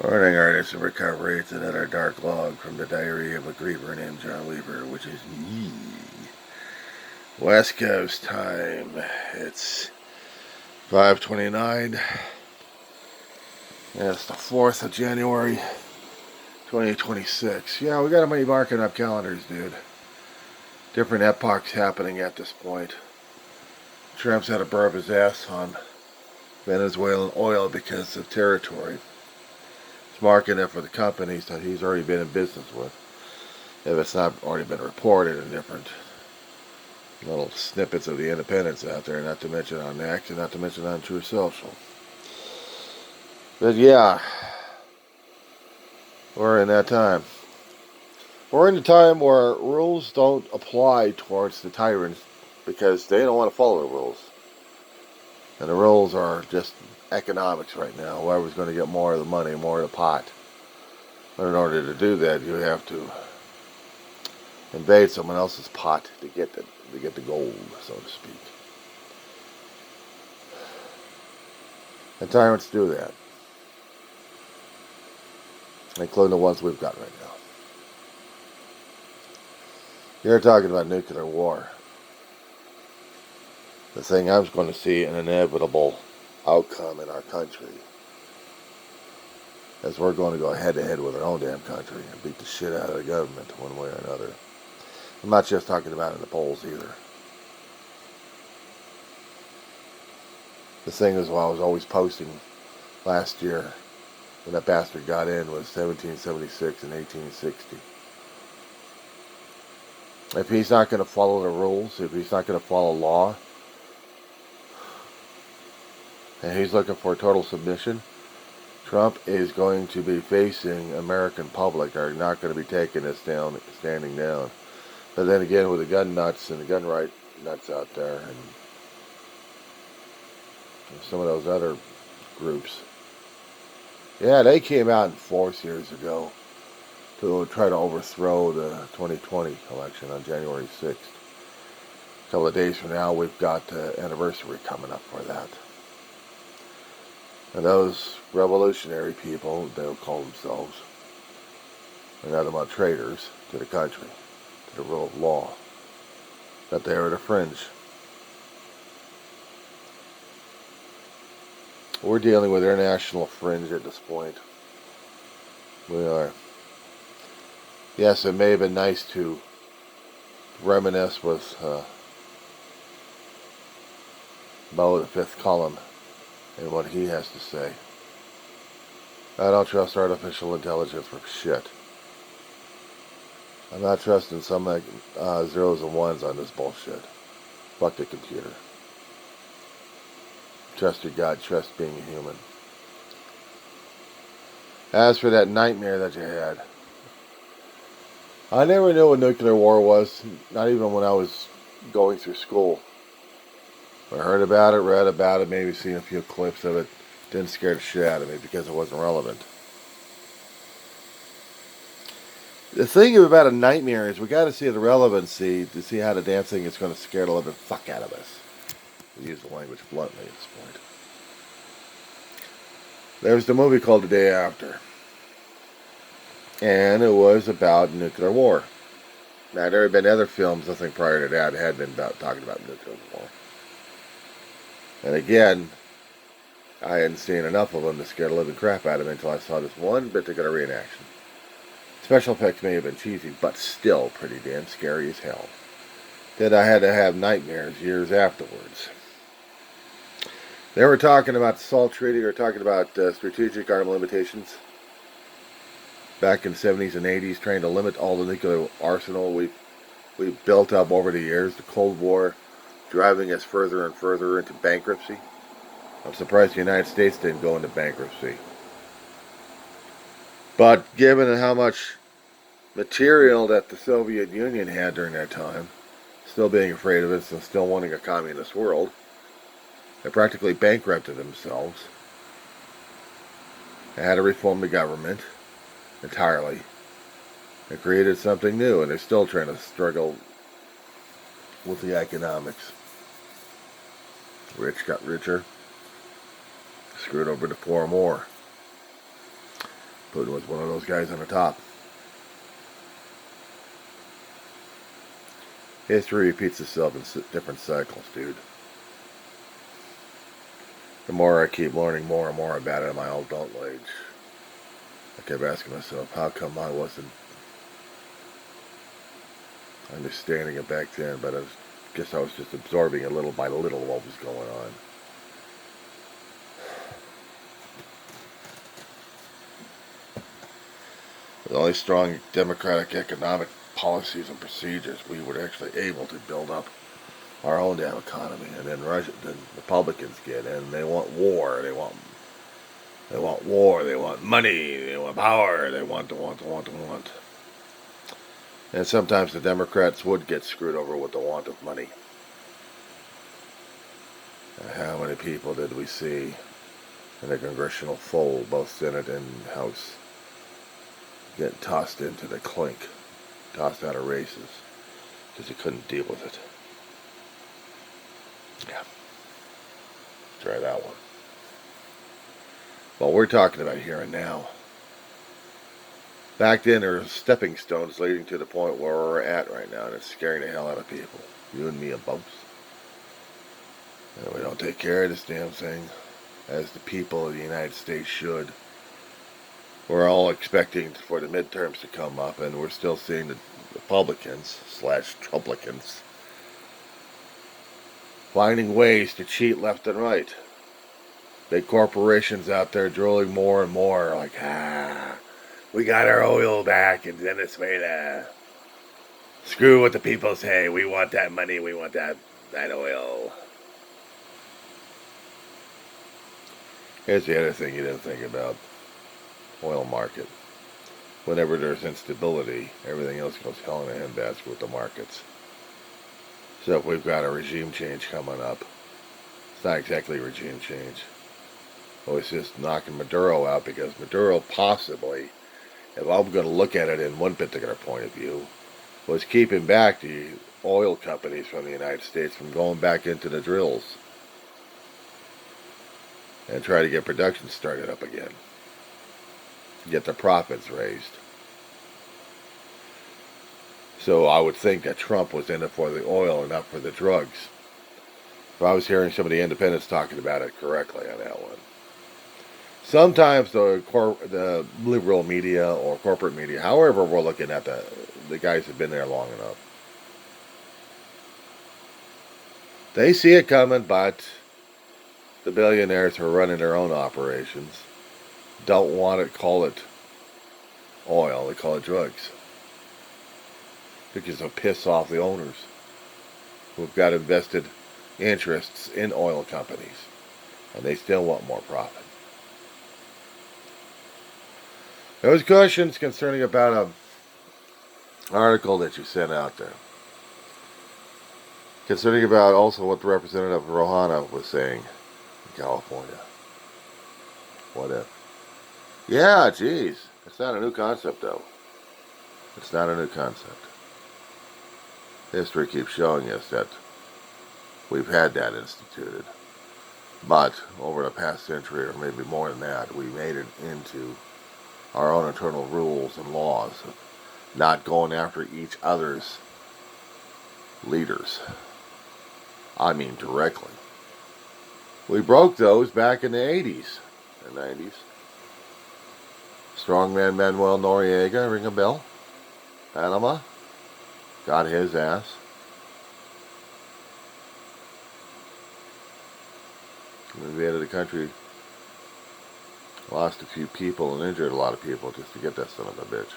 Morning, artists in recovery. It's another dark log from the diary of a griever named John Weaver, which is me. West Coast time. It's 5:29. And it's the 4th of January, 2026. Yeah, we got a many marking up calendars, dude. Different epochs happening at this point. Trump's had to burn up his ass on Venezuelan oil because of territory. He's marking it for the companies that he's already been in business with. If it's not already been reported in different little snippets of the independents out there, not to mention on Next, and not to mention on True Social. But yeah, we're in that time. We're in the time where rules don't apply towards the tyrants because they don't want to follow the rules. And the rules are just economics right now. Whoever's going to get more of the money, more of the pot. But in order to do that, you have to invade someone else's pot to get the gold, so to speak. And tyrants do that, including the ones we've got right now. You're talking about nuclear war. The thing I was going to see an inevitable outcome in our country is we're going to go head to head with our own damn country and beat the shit out of the government one way or another. I'm not just talking about in the polls either. The thing is, what I was always posting last year when that bastard got in was 1776 and 1860. If he's not going to follow the rules, if he's not going to follow law, and he's looking for total submission, Trump is going to be facing American public are not going to be taking this down, standing down. But then again, with the gun nuts and the gun right nuts out there, and some of those other groups, yeah, they came out in force years ago to try to overthrow the 2020 election on January 6th. A couple of days from now, we've got the anniversary coming up for that. And those revolutionary people, they'll call themselves, are nothing but traitors to the country, to the rule of law, that they are the fringe. We're dealing with international fringe at this point. We are. Yes, it may have been nice to reminisce with Bo, the fifth column, and what he has to say. I don't trust artificial intelligence for shit. I'm not trusting some zeros and ones on this bullshit. Fuck the computer. Trust your God, trust being a human. As for that nightmare that you had, I never knew what nuclear war was, not even when I was going through school. I heard about it, read about it, maybe seen a few clips of it. Didn't scare the shit out of me because it wasn't relevant. The thing about a nightmare is we got to see the relevancy to see how the damn thing is going to scare the living fuck out of us. To use the language bluntly at this point. There was the movie called The Day After. And it was about nuclear war. Now, there had been other films, I think prior to that, had been talking about nuclear war. And again, I hadn't seen enough of them to scare the living crap out of me until I saw this one particular reenaction. Special effects may have been cheesy, but still pretty damn scary as hell. That I had to have nightmares years afterwards. They were talking about the SALT Treaty, or talking about strategic arm limitations. Back in the 70s and 80s, trying to limit all the nuclear arsenal we've built up over the years. The Cold War driving us further and further into bankruptcy. I'm surprised the United States didn't go into bankruptcy. But given how much material that the Soviet Union had during that time, still being afraid of it and still wanting a communist world, they practically bankrupted themselves. They had to reform the government entirely. They created something new, and they're still trying to struggle with the economics. Rich got richer, screwed over the poor more. Putin was one of those guys on the top. History repeats itself in different cycles, dude. The more I keep learning more and more about it in my old adult age, I kept asking myself, how come I wasn't understanding it back then? But guess I was just absorbing it little by little what was going on. With only strong democratic economic policies and procedures, we were actually able to build up our own damn economy. And then the Republicans get in. They want war. They want war. They want money. They want power. They want. And sometimes the Democrats would get screwed over with the want of money. And how many people did we see in the congressional fold, both Senate and House, get tossed into the clink, tossed out of races, because they couldn't deal with it? Yeah. Try that one. Well, we're talking about here and now. Back then, there were stepping stones leading to the point where we're at right now, and it's scaring the hell out of people. You and me are both. And we don't take care of this damn thing, as the people of the United States should. We're all expecting for the midterms to come up, and we're still seeing the Republicans / Trumplicans finding ways to cheat left and right. Big corporations out there drilling more and more, like, we got our oil back in Venezuela. Screw what the people say. We want that money. We want that oil. Here's the other thing you didn't think about. Oil market. Whenever there's instability, everything else goes hell in a handbasket with the markets. So if we've got a regime change coming up, it's not exactly a regime change. Well, it's just knocking Maduro out, because Maduro possibly, if I'm going to look at it in one particular point of view, was keeping back the oil companies from the United States from going back into the drills and try to get production started up again. Get the profits raised. So I would think that Trump was in it for the oil and not for the drugs. If I was hearing some of the independents talking about it correctly on that one. Sometimes the liberal media or corporate media, however we're looking at the guys who've been there long enough, they see it coming, but the billionaires who are running their own operations don't want to call it oil, they call it drugs. Because they'll piss off the owners who've got invested interests in oil companies, and they still want more profit. There was questions concerning about an article that you sent out there. Concerning about also what the Representative Rohana was saying in California. What if? Yeah, geez. It's not a new concept, though. It's not a new concept. History keeps showing us that we've had that instituted. But over the past century, or maybe more than that, we made it into our own internal rules and laws of not going after each other's leaders. I mean directly. We broke those back in the 80s and 90s. Strongman Manuel Noriega, ring a bell? Panama? Got his ass. We invaded the country, lost a few people and injured a lot of people just to get that son of a bitch.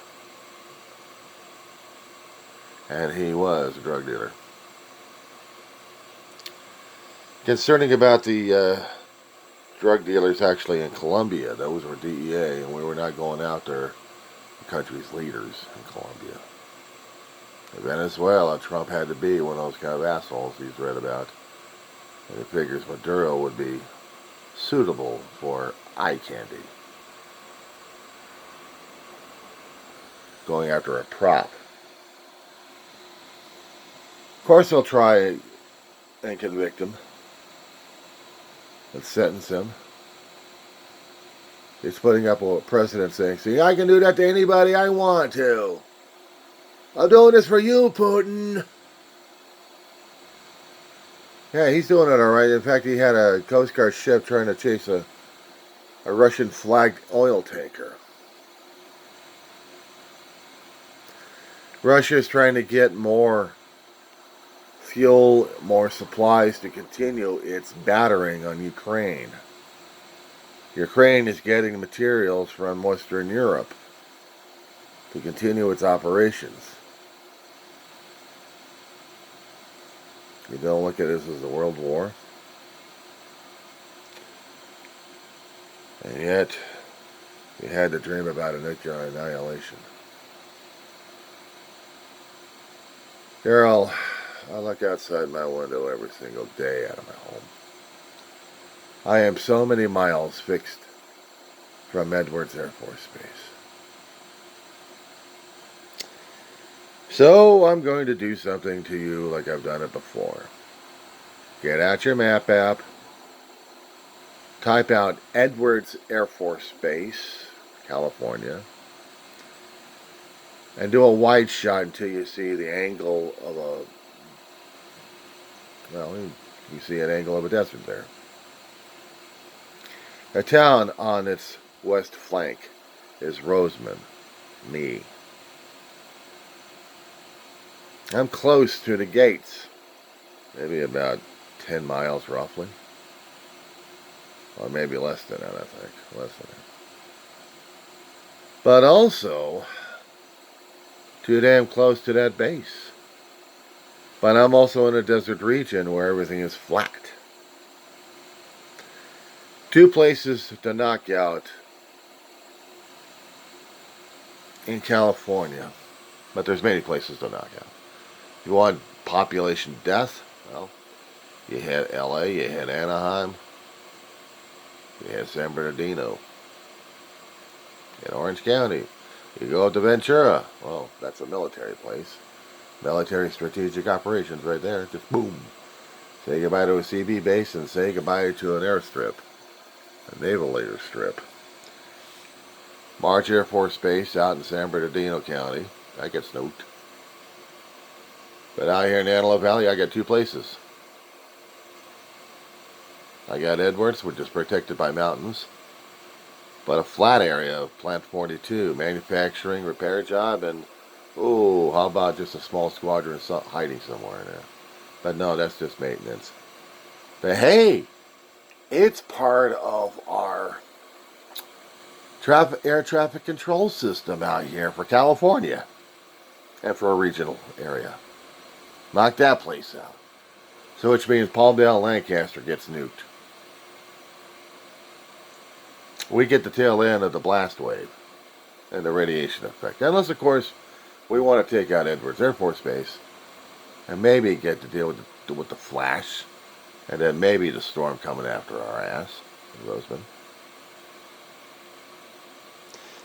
And he was a drug dealer. Concerning about the drug dealers actually in Colombia, those were DEA, and we were not going after the country's leaders in Colombia. In Venezuela, Trump had to be one of those kind of assholes he's read about. And he figures Maduro would be suitable for eye candy. Going after a prop. Of course they'll try and convict him and sentence him. He's putting up a president saying, see, I can do that to anybody I want to. I'm doing this for you, Putin. Yeah, he's doing it all right. In fact, he had a Coast Guard ship trying to chase a Russian-flagged oil tanker. Russia is trying to get more fuel, more supplies to continue its battering on Ukraine. Ukraine is getting materials from Western Europe to continue its operations. You don't look at this as a world war. And yet, you had to dream about a nuclear annihilation. Darryl, I look outside my window every single day out of my home. I am so many miles fixed from Edwards Air Force Base. So I'm going to do something to you like I've done it before. Get out your map app. Type out Edwards Air Force Base, California. And do a wide shot until you see the angle of you see an angle of a desert there. A town on its west flank is Roseman, me. I'm close to the gates, maybe about 10 miles roughly. Or maybe less than that, I think. Less than that. But also, too damn close to that base. But I'm also in a desert region where everything is flat. Two places to knock out in California. But there's many places to knock out. You want population death? Well, you had LA, you had Anaheim, you had San Bernardino, you had Orange County. You go up to Ventura. Well, that's a military place. Military strategic operations right there. Just boom. Say goodbye to a CB base and say goodbye to an airstrip. A naval airstrip. March Air Force Base out in San Bernardino County. That gets nuked. But out here in the Antelope Valley, I got two places. I got Edwards, which is protected by mountains. But a flat area of Plant 42, manufacturing, repair job, and how about just a small squadron hiding somewhere in there? But no, that's just maintenance. But hey, it's part of our air traffic control system out here for California and for a regional area. Knock that place out. So which means Palmdale, Lancaster gets nuked. We get the tail end of the blast wave and the radiation effect. Unless, of course, we want to take out Edwards Air Force Base and maybe get to deal with the flash and then maybe the storm coming after our ass in Roseman.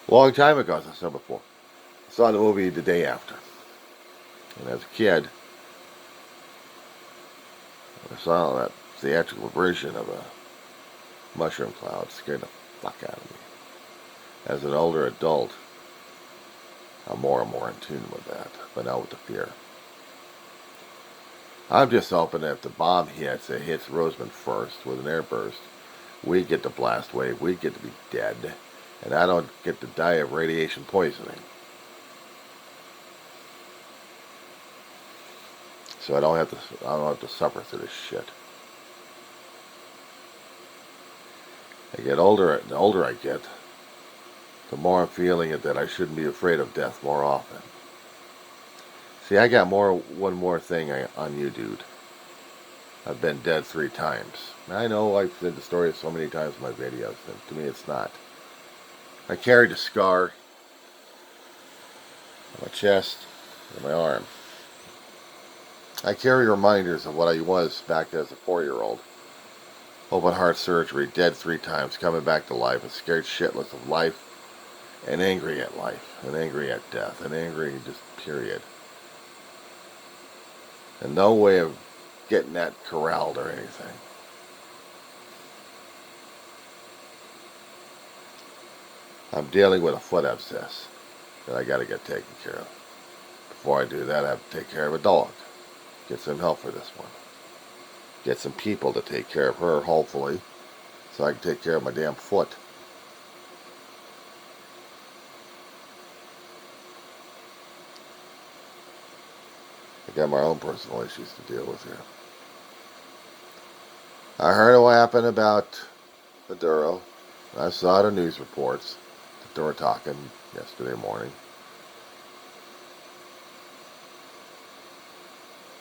Long time ago, as I said before, I saw the movie The Day After. And as a kid, I saw that theatrical version of a mushroom cloud. It scared the fuck out of me. As an older adult, I'm more and more in tune with that, but not with the fear. I'm just hoping that if the bomb hits, it hits Roseman first with an airburst. We get the blast wave. We get to be dead, and I don't get to die of radiation poisoning. So I don't have to suffer through this shit. I get older. The older I get, the more I'm feeling it that I shouldn't be afraid of death more often. See, I got one more thing on you, dude. I've been dead 3 times. I know I've said the story so many times in my videos, and to me it's not. I carried a scar on my chest and my arm. I carry reminders of what I was back as a 4-year-old. Open heart surgery, dead 3 times, coming back to life, and scared shitless of life, and angry at life, and angry at death, and angry just period. And no way of getting that corralled or anything. I'm dealing with a foot abscess that I got to get taken care of. Before I do that, I have to take care of a dog. Get some help for this one. Get some people to take care of her, hopefully, so I can take care of my damn foot. I got my own personal issues to deal with here. I heard what happened about the Darryl. I saw the news reports that they were talking yesterday morning.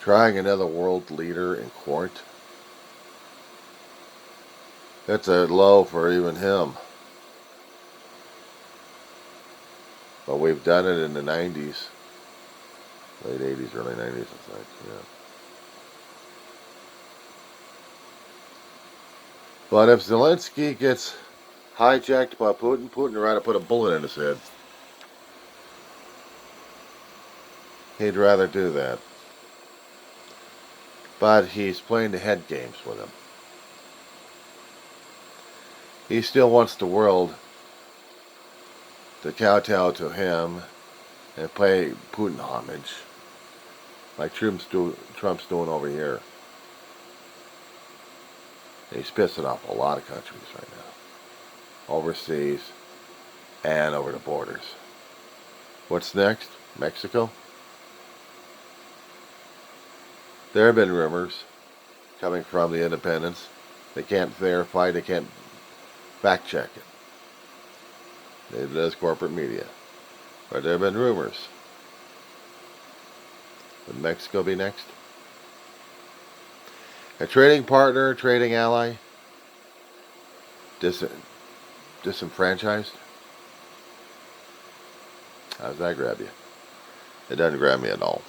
Trying another world leader in court. It's a low for even him. But we've done it in the 90s. Late 80s, early 90s, I think. Yeah. But if Zelensky gets hijacked by Putin, Putin would rather put a bullet in his head. He'd rather do that. But he's playing the head games with him. He still wants the world to kowtow to him and pay Putin homage, like Trump's doing over here. And he's pissing off a lot of countries right now, overseas and over the borders. What's next? Mexico? There have been rumors coming from the independents. They can't verify, they can't fact check it. Neither does corporate media. But there have been rumors. Would Mexico be next? A trading partner, trading ally, disenfranchised? How does that grab you? It doesn't grab me at all.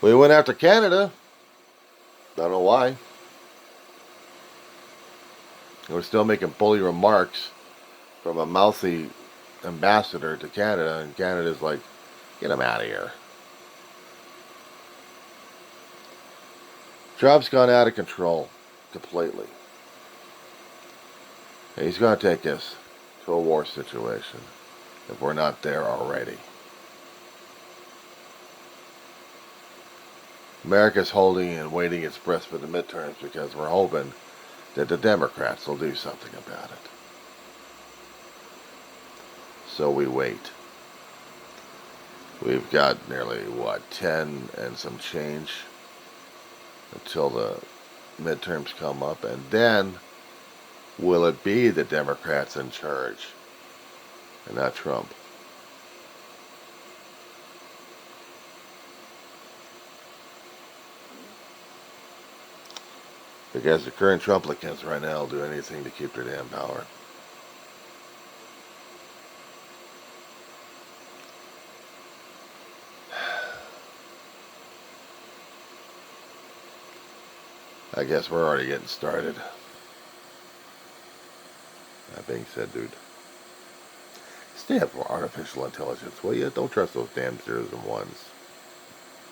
We went after Canada. Don't know why. We're still making bully remarks from a mouthy ambassador to Canada, and Canada's like, get him out of here. Trump's gone out of control completely. And he's going to take us to a war situation if we're not there already. America's holding and waiting its breath for the midterms because we're hoping that the Democrats will do something about it. So we wait. We've got nearly, 10 and some change until the midterms come up. And then, will it be the Democrats in charge and not Trump? Because the current Trumplicans right now will do anything to keep their damn power. I guess we're already getting started. That being said, dude, stand for artificial intelligence, will you? Don't trust those damn zeros and ones.